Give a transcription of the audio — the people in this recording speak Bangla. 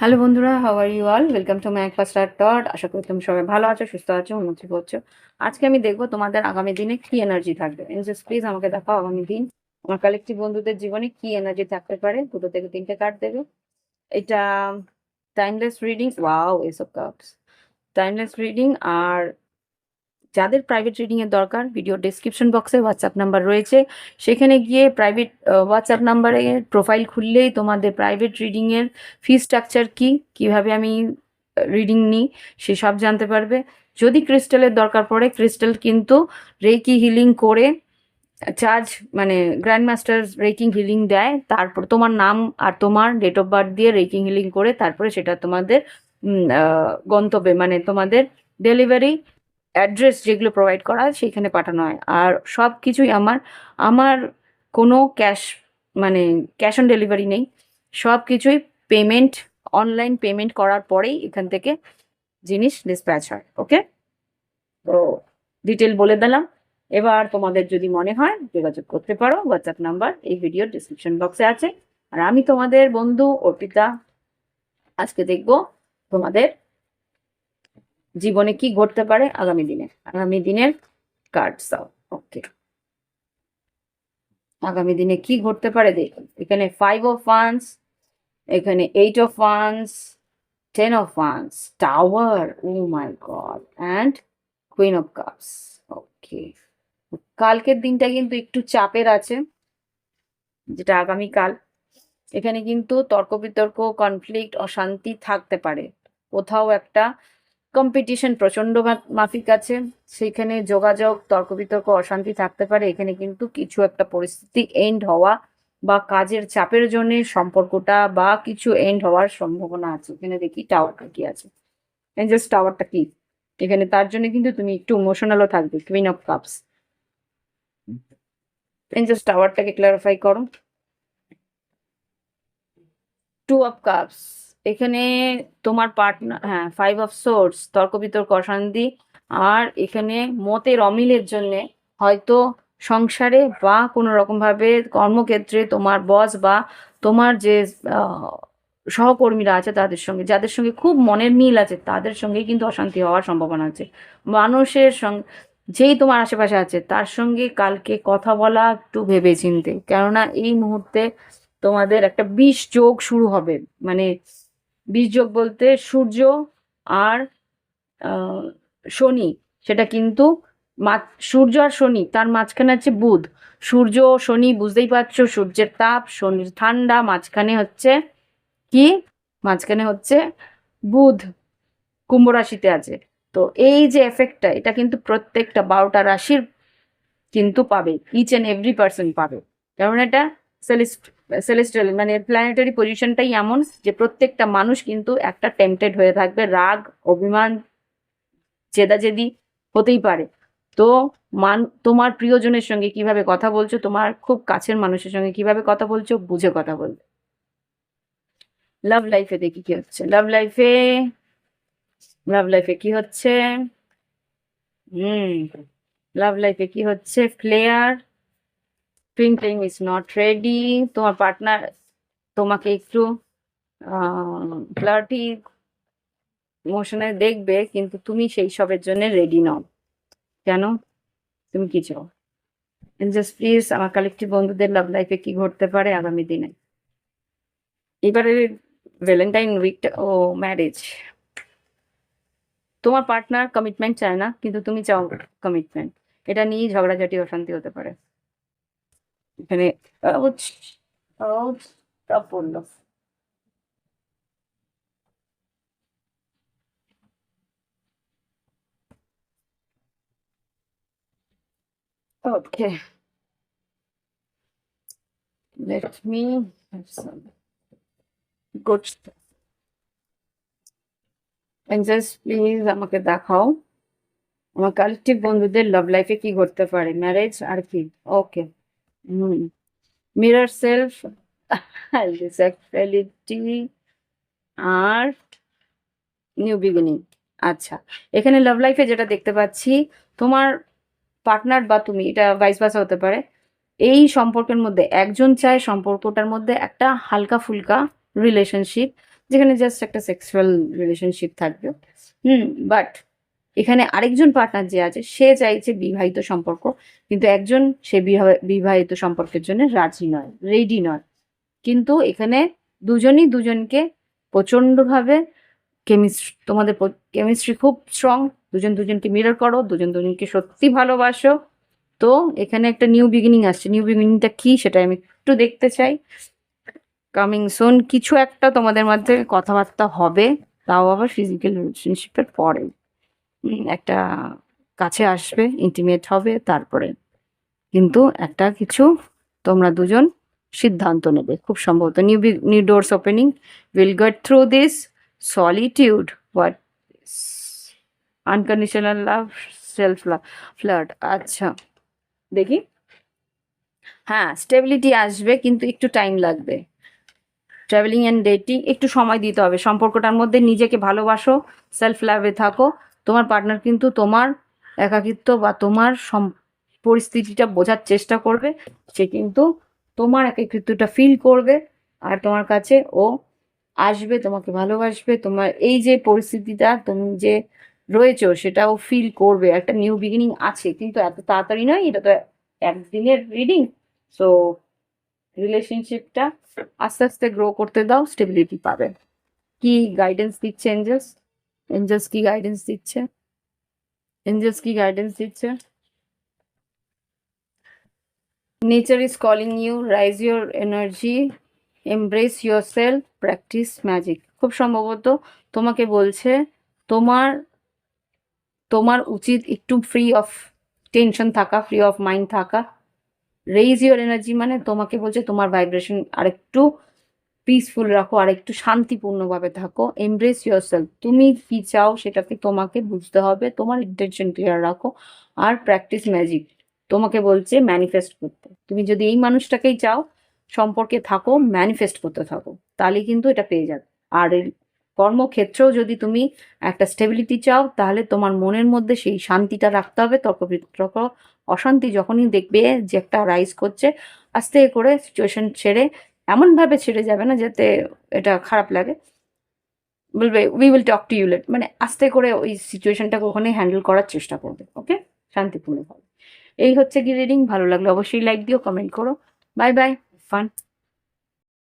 হ্যালো বন্ধুরা, how are you all? Welcome to my একপাস্টার টট। আশা করি তুমি সবাই ভালো আছো, সুস্থ আছো, উন্নতি করছো। আজকে আমি দেখবো তোমাদের আগামী দিনে কি এনার্জি থাকবে। এঞ্জেলস প্লিজ আমাকে দেখাও আগামী দিন আমার কালেকটিভ বন্ধুদের জীবনে কি এনার্জি থাকতে পারে। 2 থেকে 3টে কার্ড দেবে। এটা timeless reading, wow ace of cups. Timeless reading. আর যাদের প্রাইভেট রিডিং এর দরকার, ভিডিও ডেসক্রিপশন বক্সে হোয়াটসঅ্যাপ নাম্বার রয়েছে, সেখানে গিয়ে প্রাইভেট হোয়াটসঅ্যাপ নাম্বারে প্রোফাইল খুললেই তোমাদের প্রাইভেট রিডিং এর ফি স্ট্রাকচার কি, কিভাবে আমি রিডিং নিই সেসব জানতে পারবে। যদি ক্রিস্টালের দরকার পড়ে, ক্রিস্টাল কিন্তু রেকি হিলিং করে চার্জ, মানে গ্র্যান্ড মাস্টার রেকিং হিলিং দেয়। তারপর তোমার নাম আর তোমার ডেট অফ বার্থ দিয়ে রেকিং হিলিং করে তারপরে সেটা তোমাদের গন্তব্যে, মানে তোমাদের ডেলিভারি অ্যাড্রেস যেগুলো প্রোভাইড করা হয় সেইখানে পাঠানো হয়। আর সব কিছুই আমার আমার কোনো ক্যাশ, মানে ক্যাশ অন ডেলিভারি নেই। সব কিছুই পেমেন্ট, অনলাইন পেমেন্ট করার পরেই এখান থেকে জিনিস ডিসপ্যাচ হয়। ওকে, তো ডিটেল বলে দিলাম। এবার তোমাদের যদি মনে হয় যোগাযোগ করতে পারো, হোয়াটসঅ্যাপ নাম্বার এই ভিডিওর ডিসক্রিপশন বক্সে আছে। আর আমি তোমাদের বন্ধু অর্পিতা। আজকে দেখব তোমাদের জীবনে কি ঘটতে পারে আগামী দিনের কার্ড দাও। ওকে, আগামী দিনে কি ঘটতে পারে দেখুন। এখানে 5 অফ ওয়ান্স, এখানে 8 of wands, 10 of wands, tower, oh my god, and queen of cups. Okay, কালকের দিনটা কিন্তু একটু চাপের আছে, যেটা আগামীকাল। এখানে কিন্তু তর্ক বিতর্ক, কনফ্লিক্ট, অশান্তি থাকতে পারে। কোথাও একটা কম্পিটিশন প্রচন্ড মাফিক আছে, সেখানে যোগাযোগ, তর্ক বিতর্ক, অশান্তি থাকতে পারে। এখানে কিন্তু কিছু একটা পরিস্থিতি এন্ড হওয়া বা কাজের চাপের জন্য সম্পর্কটা বা কিছু এন্ড হওয়ার সম্ভাবনা আছে। এখানে দেখি টাওয়ারটা কি আছে, জাস্ট টাওয়ারটা কি এখানে, তার জন্য কিন্তু তুমি একটু ইমোশনালও থাকবে। কুইন অফ কাপস, জাস্ট টাওয়ারটাকে ক্লারিফাই করো। 2 অফ কাপস, এখানে তোমার পার্টনার, হ্যাঁ 5 অফ সোর্স, তর্ক বিতর্ক, অশান্তি। আর এখানে মতের অমিলের জন্যে হয়তো সংসারে বা কোনো রকমভাবে কর্মক্ষেত্রে তোমার বস বা তোমার যে আহ, সহকর্মীরা আছে তাদের সঙ্গে, যাদের সঙ্গে খুব মনের মিল আছে তাদের সঙ্গে কিন্তু অশান্তি হওয়ার সম্ভাবনা আছে। মানুষের সঙ্গে, যেই তোমার আশেপাশে আছে তার সঙ্গে কালকে কথা বলা একটু ভেবে চিনতে, কেননা এই মুহূর্তে তোমাদের একটা বিষ যোগ শুরু হবে। মানে বিষ যোগ বলতে সূর্য আর আহ, শনি, সেটা কিন্তু সূর্য আর শনি, তার মাঝখানে আছে বুধ। সূর্য শনি, বুঝতেই পারছো, সূর্যের তাপ, শনির ঠান্ডা, মাঝখানে হচ্ছে কি, মাঝখানে হচ্ছে বুধ কুম্ভ রাশিতে আছে। তো এই যে এফেক্টটা, এটা কিন্তু প্রত্যেকটা 12টা রাশির কিন্তু পাবে, ইচ অ্যান্ড এভরি পার্সন পাবে। কারণ এটা সেলেস্টিয়াল, মানে প্ল্যানেটারি পজিশনটাই এমন যে প্রত্যেকটা মানুষ কিন্তু একটা টেম্পটেড হয়ে থাকবে। রাগ, অভিমান, জেদাজেদি হতেই পারে। তো তোমার প্রিয়জনের সঙ্গে কিভাবে কথা বলছো, তোমার খুব কাছের মানুষের সঙ্গে কিভাবে কথা বলছো, বুঝে কথা বলবে। লাভ লাইফে দেখি কি হচ্ছে। লাভ লাইফে কি হচ্ছে, হুম, লাভ লাইফে কি হচ্ছে। Flair, twinkling is not ready. তোমার পার্টনার তোমাকে একটু ফ্লার্টি ইমোশনে দেখবে, কিন্তু তুমি সেই সবের জন্য রেডি নও। কেন, তুমি কি চাও? জাস্ট প্লিজ আমার কালেক্টিভ বন্ধুদের লাভ লাইফে কি ঘটতে পারে আগামী দিনে। এবারে ভ্যালেন্টাইন উইকটা, ও ম্যারেজ। তোমার পার্টনার কমিটমেন্ট চায় না, কিন্তু তুমি চাও কমিটমেন্ট। এটা নিয়েই ঝগড়াঝাটি, অশান্তি হতে পারে এখানে। ouch, ouch, টা পড়লো। ওকে, let me have some good stuff. And just please আমাকে দেখাও আমার কালেক্টিভ বন্ধুদের লাভ লাইফে কি ঘটতে পারে। ম্যারেজ আর কি, ওকে, হুম, মিরর সেলফ, সেক্সুয়ালিটি আর নিউ বিগিনিং। আচ্ছা, এখানে লাভ লাইফে যেটা দেখতে পাচ্ছি, তোমার পার্টনার বা তুমি, এটা ভাইস ভার্সা হতে পারে, এই সম্পর্কের মধ্যে একজন চায় সম্পর্কটার মধ্যে একটা হালকা ফুলকা রিলেশনশিপ, যেখানে জাস্ট একটা সেক্সুয়াল রিলেশনশিপ থাকবে। বাট এখানে আরেকজন পার্টনার যে আছে সে চাইছে বিবাহিত সম্পর্ক, কিন্তু একজন সে বিবাহিত সম্পর্কের জন্য রাজি নয়, রেডি নয়। কিন্তু এখানে দুজনই দুজনকে প্রচন্ডভাবে তোমাদের কেমিস্ট্রি খুব স্ট্রং, দুজন দুজনকে মিরর করো, দুজন দুজনকে সত্যি ভালোবাসো। তো এখানে একটা নিউ বিগিনিং আসছে, নিউ বিগিনিংটা কি সেটা আমি একটু দেখতে চাই। কামিং সুন কিছু একটা তোমাদের মধ্যে কথাবার্তা হবে, তাও আবার ফিজিক্যাল রিলেশনশিপের পরে। একটা কাছে আসবে, ইন্টিমেট হবে, তারপরে কিন্তু একটা কিছু তোমরা দুজন সিদ্ধান্ত নেবে খুব সম্ভবত। New doors opening, will get through this solitude, what unconditional love, self love, flirt. আচ্ছা দেখি, হ্যাঁ স্টেবিলিটি আসবে কিন্তু একটু টাইম লাগবে। ট্রাভেলিং অ্যান্ড ডেটিং, একটু সময় দিতে হবে সম্পর্কটার মধ্যে। নিজেকে ভালোবাসো, সেলফ লাভে থাকো। তোমার পার্টনার কিন্তু তোমার একাকিত্ব বা তোমার পরিস্থিতিটা বোঝার চেষ্টা করবে, সে কিন্তু তোমার একাকিত্বটা ফিল করবে, আর তোমার কাছে ও আসবে, তোমাকে ভালোবাসবে। তোমার এই যে পরিস্থিতিটা তুমি যে রয়েছো সেটা ও ফিল করবে। একটা নিউ বিগিনিং আছে, কিন্তু এত তাড়াতাড়ি নয়, এটা তো একদিনের রিডিং। সো রিলেশনশিপটা আস্তে আস্তে গ্রো করতে দাও, স্টেবিলিটি পাবে। কি গাইডেন্স দিচ্ছে এঞ্জেলস? এঞ্জেলস কি গাইডেন্স দিচ্ছে? এঞ্জেলস কি গাইডেন্স দিচ্ছে? Nature is calling you, rise your energy, embrace your self, practice magic. খুব সম্ভবত তোমাকে বলছে তোমার তোমার উচিত একটু ফ্রি অফ টেনশন থাকা, ফ্রি অফ মাইন্ড থাকা। রেইজ ইউর এনার্জি মানে তোমাকে বলছে তোমার ভাইব্রেশন আরেকটু পিসফুল রাখো, আর একটু শান্তিপূর্ণভাবে থাকো। এমব্রেস ইয়োরসেলফ, তুমি কি চাও সেটাকে তোমাকে বুঝতে হবে, তোমার ইন্টেনশন ক্লিয়ার রাখো। আর প্র্যাকটিস ম্যাজিক, তোমাকে বলছে ম্যানিফেস্ট করতে। তুমি যদি এই মানুষটাকেই চাও, সম্পর্কে থাকো, ম্যানিফেস্ট করতে থাকো, তাহলে কিন্তু এটা পেয়ে যাবে। আর এই কর্মক্ষেত্রেও যদি তুমি একটা স্টেবিলিটি চাও, তাহলে তোমার মনের মধ্যে সেই শান্তিটা রাখতে হবে। তর্ক বিতর্ক, অশান্তি যখনই দেখবে যে একটা রাইজ করছে, আস্তে করে সিচুয়েশন ছেড়ে, এমনভাবে ছেড়ে যাবে না যাতে এটা খারাপ লাগে, বলবে we will talk to you late, মানে আস্তে করে ওই সিচুয়েশনটাকে ওখানে হ্যান্ডেল করার চেষ্টা করবে। ওকে, শান্তিপূর্ণভাবে। এই হচ্ছে কি রিডিং। ভালো লাগলে অবশ্যই লাইক দিও, কমেন্ট করো। Bye bye, fun.